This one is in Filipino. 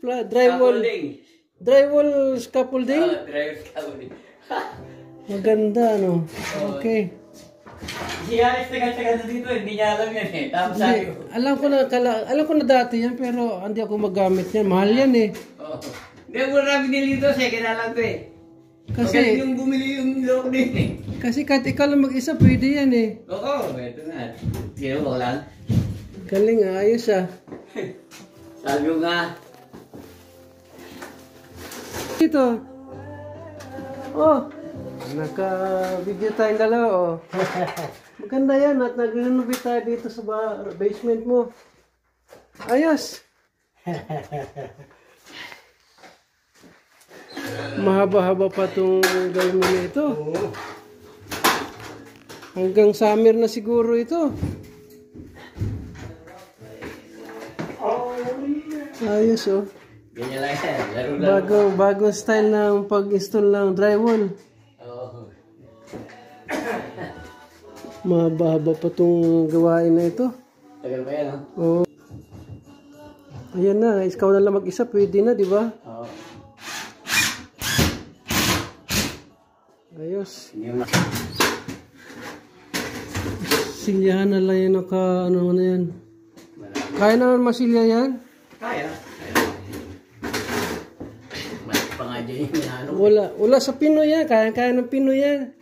Drywall. Scaffolding. Drywall scaffolding? Drywall scaffolding. Maganda, no? Okay. Si Alex tagal-tagal na dito, hindi niya alam yan eh. Tapos sabi ko. Alam ko na dati yan, pero hindi ako magamit yan. Mahal yan eh. Oo. Hindi mo na binili ito, second na lang ito eh. Kasi, magaling yung bumili yung loob din eh. kasi kahit ikaw lang mag-isa, pwede yan eh. Oo, ito na. Gino ko lang. Galing ah, ayos ah. Sabi ko nga. Dito. Oh, naka-video tayong dalawa oh. Maganda yan at nag-renovate tayo dito sa basement mo. Ayos. Mahaba-haba pa itong gawin mo na ito. Hanggang summer na siguro ito. Ayos oh. Ganyan lang yan. Laro-laro. Bagong style ng pag-install ng drywall. Oo. Mahaba-haba pa itong gawain na ito. Tagal pa yan oh. Oo. Ayan na, ikaw na lang mag-isa, pwede na, di ba? Oo. Ayos. Hindi mo Silyahan na lang yan, ano na yan. Kaya naman masilya yan? Kaya. Mas pa nga dyan yung ano. Wala sa Pinoy yan, kaya ng Pinoy yan.